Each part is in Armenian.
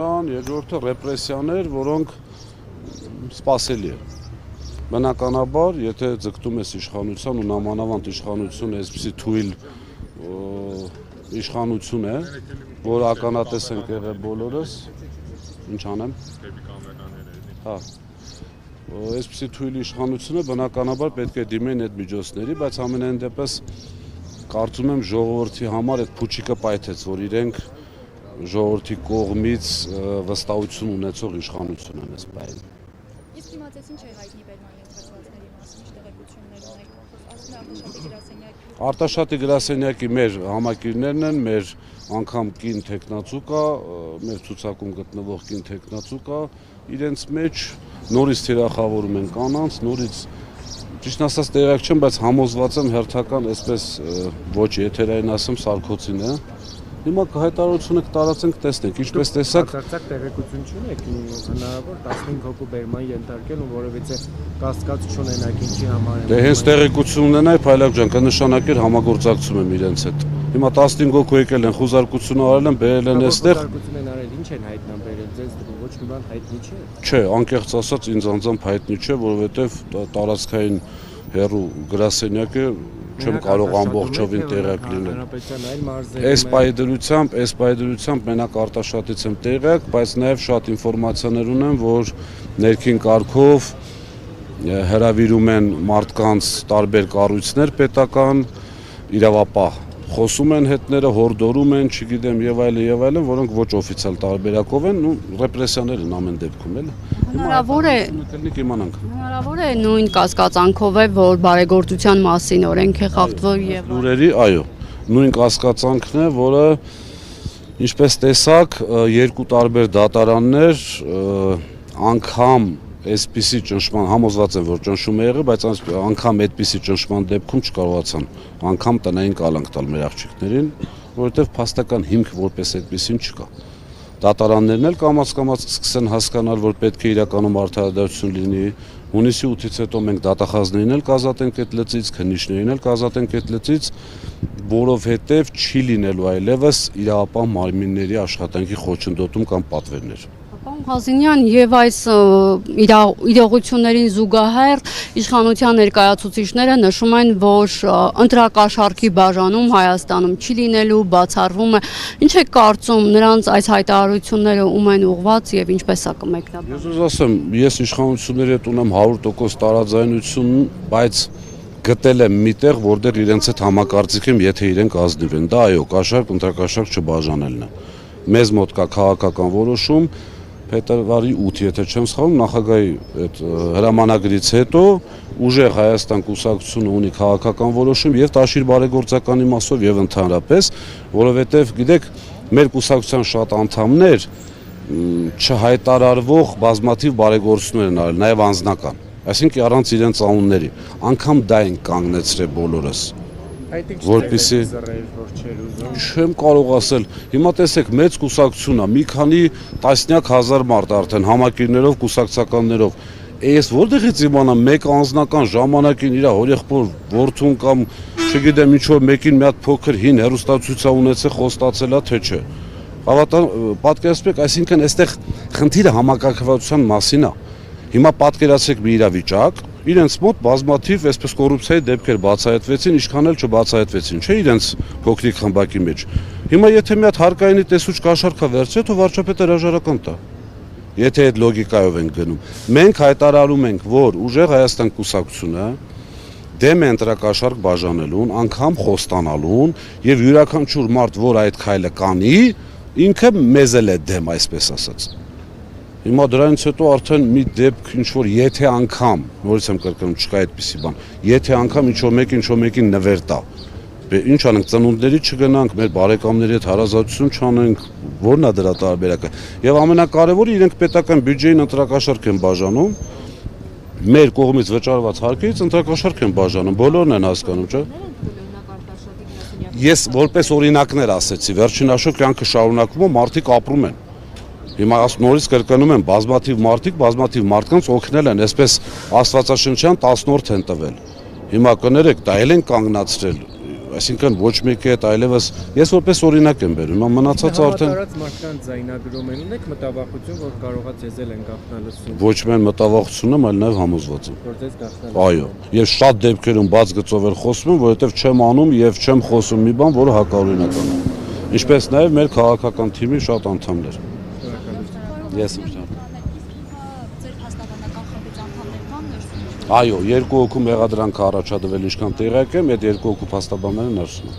Երկրորդը ռեպրեսիաներ, որոնք սպասելի են։ Բնականաբար, եթե ձգտում ես իշխանության ու նամանավանդ իշխանությունը այսպիսի թույլ իշխանություն է, որ ականատես ենք եղել բոլորս, ինչ անեմ։ Հա։ Այսպիսի թույլ իշխանությունը բնականաբար պետք է դիմեն այդ միջոցների, բայց ամենայն դեպս կարծում եմ ժողովրդի համար այդ փուչիկը պայթեց, որ իրենք ժողովրդի կողմից վստահություն ունեցող իշխանություն են այս բային։ Իսկ իմացեցին չէ հայտնի Բերման ենթարկվածների մասին, ինչ տեղեկություններ ունեք, ասում է Արտաշատի գրասենյակի մեր համակիրներն են, մեր անգամ կին տեխնացու կա, մեր ցուցակում գտնվող կին տեխնացու կա, իրենց մեջ նորից թիրախավորում են կանանց, նորից ճիշտ ասած տեղյակ չեմ, բայց համոզված եմ հերթական այսպես ոչ եթերային ասեմ սարքոցին է։ Հիմա հայտարարությունը կտարածենք, տեսնենք, ինչպես տեսակ Բացարձակ տեղեկություն չունեք, հնարավոր 15 հոգու բերման ենթարկել ու որևիցե կասկած չունենաք ինչի համար։ Դե հենց տեղեկություն ունենայի, Փայլակ ջան, կնշանակեր համագործակցում եմ իրենց հետ։ Հիմա 15 հոգու եկել են, խուզարկություն արել են, բերել են այստեղ։ Խուզարկություն են արել, ինչ են հայտնաբերել, ձեզ ոչ մի բան հայտնի չէ։ Չէ, անկեղծ ասած ինձ անձամբ հայտնի չէ, որովհետև տարածքային հեռու գրասենյակը չեմ կարող ամբողջովին տեղյակ լինել։ Այս պայդրությամբ մենակ Արտաշատից եմ տեղյակ, բայց նաև շատ ինֆորմացիաներ ունեմ, որ ներքին կարգով հրավիրում են մարդկանց տարբեր կառույցներ պետական, իրավապահ խոսում են հետները, հորդորում են, չգիտեմ եւ այլն, որոնք ոչ օֆիցիալ տարբերակով են, ու ռեպրեսիաներ են ամեն դեպքում, էլի։ Հնարավոր է նույն կասկածանքով է, որ բարեգործության մասին օրենք է խախտվել եւ լուրերի, այո, նույն կասկածանքն է, որը ինչպես տեսակ երկու տարբեր դատարաններ անգամ այսպիսի ճնշման համոզված եմ, որ ճնշում է եղել, բայց անգամ այդպիսի ճնշման դեպքում չկարողացան անգամ տնային կալանք տալ մեր աղջիկներին, որովհետև փաստական հիմք որպես այդպիսին չկա։ Դատարաններն էլ կամաց-կամաց սկսեն հասկանալ, որ պետք է իրականում արդարադատություն լինի։ Հունիսի 8-ից հետո մենք դատախազներին էլ կազատենք այդ լծից, քննիչներին էլ կազատենք այդ լծից, որովհետև չի լինելու այլևս իրավապահ մարմինների աշխատանքի խոչընդոտում կամ պատվերներ։ Պարոն Հազինյան, եւ այս իրողություններին զուգահեռ իշխանության ներկայացուցիչները նշում են, որ ընտրակաշառքի բաժանում Հայաստանում չի լինելու, բացառվում է։ Ինչ է կարծում, նրանց այս հայտարարությունները ում են ուղղված եւ ինչպես է կմեկնաբանվում։ Ես ուզ ասեմ, ես իշխանությունների հետ ունեմ 100% տարաձայնություն, բայց գտել եմ միտեղ, որտեղ իրենց հետ համակարծիք եմ, եթե իրենք ազնիվ են։ Դա այո, կաշառք, ընտրակաշառք չբաժանելն է։ Մեզ մոտ կա քաղաքական որոշում, փետրվարի 8, եթե չեմ սխալվում, նախագահի այդ հրամանագրից հետո ուժեղ Հայաստան կուսակցությունը ունի քաղաքական որոշում եւ տաշիր բարեգործական իմաստով եւ ընդհանրապես, որովհետեւ գիտեք, մեր կուսակցության շատ անդամներ չհայտարարվող բազմաթիվ բարեգործություններ են արել, նաեւ անձնական, այսինքն առանց իրենց անունների, անգամ դա են կանգնեցրել բոլորս։ Որպեսզի չեմ կարող ասել, հիմա տեսեք մեծ կուսակցություն է, մի քանի տասնյակ հազար մարդ արդեն համակիրներով, կուսակցականներով, ես որտեղից իմանամ մեկ անձնական ժամանակին իր հորեղբոր որդուն կամ չգիտեմ ինչ-որ մեկին մի հատ փոքր հին հեռուստացույց ունեցել, խոստացել է, թե չէ։ Պատկերացրեք, այսինքն այստեղ խնդիրը համակարգվածության մասին է։ Հիմա պատկերացրեք մի իրավիճակ, իրենց մոտ բազմաթիվ այսպես կոռուպցիայի դեպքեր բացահայտվեցին, ինչքան էլ չբացահայտվեցին, չէ՞ իրենց փոքրիկ խմբակի մեջ։ Հիմա եթե մի հատ հարկայինի տեսուչ կաշառքա վերցրե, թող վարչապետը հրաժարական տա։ Եթե այդ լոգիկայով են գնում։ Մենք հայտարարում ենք, որ ուժեղ Հայաստան կուսակցությունը դեմ է ընտրակաշառք բաժանելուն, անգամ խոստանալուն եւ յուրաքանչյուր մարդ, որ այդ քայլը կանի, ինքը մեզ էլ է դեմ, այսպես ասած։ Հիմա դրանից հետո արդեն մի դեպք ինչ-որ եթե անգամ, նորից եմ կրկնում, չկա այդպիսի բան, եթե անգամ ինչ-որ մեկին նվեր տա, ինչ անենք, ծնունդների չգնանք, մեր բարեկամների հետ հարազատություն չանենք, որն է դրա տարբերակը։ Եվ ամենակարևորը իրենք պետական բյուջեին ընտրակաշառք են բաժանում, մեր կողմից վճարված հարկերից ընտրակաշառք են բաժանում, բոլորն են հասկանում, չէ՞։ Ես որպես օրինակներ ասեցի, վերջին հաշվով կյանքը շարունակվում է, մարդիկ ապրում են։ Հիմա նորից կրկնում եմ, բազմաթիվ մարդկանց օգնել են, այսպես աստվածաշնչյան 10-րդ են տվել։ Հիմա կներեք, դա էլ են կանգնացրել, այսինքն ոչ մեկի հետ այլևս ես որպես օրինակ եմ բերում, մնացածը արդեն Համատարած մարդկանց ձայնագրում են ունեք մտավախություն, որ կարողա ձեզել են գաղտնալսում, ոչ միայն մտավախություն եմ, այլ նաև համոզված եմ։ որ ձեզ գաղտնալսում։ Այո, եւ շատ դեպքերում բաց գծով էլ խոսում եմ, որովհետեւ չեմ անում եւ չեմ խոսում մի բան, որը հակաօրինական է։ Ինչպես նաև մեր քաղաքական թիմի շատ անդամներ։ Ես եմ շնորհակալ։ Ձեր փաստաբանական խմբի անդամներ կան ներսում։ Այո, երկու հոգու մեղադրանք առաջադրվել ինչքան տեղյակ եմ, այդ երկու հոգու փաստաբանները ներսում են։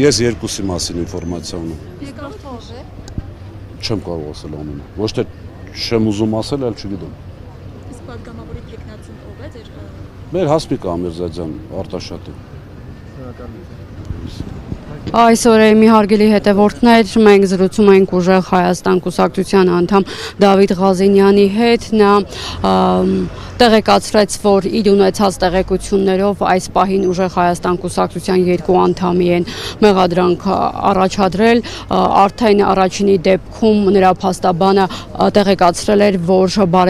Ես երկուսի մասին ինֆորմացիա ունեմ։ Երկրորդ ով է։ Չեմ կարող ասել անունը։ Ոչ թե չեմ ուզում ասել, այլ չգիտեմ։ Իսկ պատգամավորի տեխնացին ով է ձեր։ Մեր Հասմիկ Ամիրզադյան Արտաշատը։ Այսօր մի հարգելի հետևորդներ, մենք զրուցում ենք ուժեղ Հայաստան կուսակցության անդամ Դավիթ Ղազենյանի հետ, նա տեղեկացրեց, որ իր ունեցած տեղեկություններով այս պահին ուժեղ Հայաստան կուսակցության երկու անդամի են մեղադրանք առաջադրել, արդեն առաջինի դեպքում նրա փաստաբանը տեղեկացրել էր, որ բարեգործական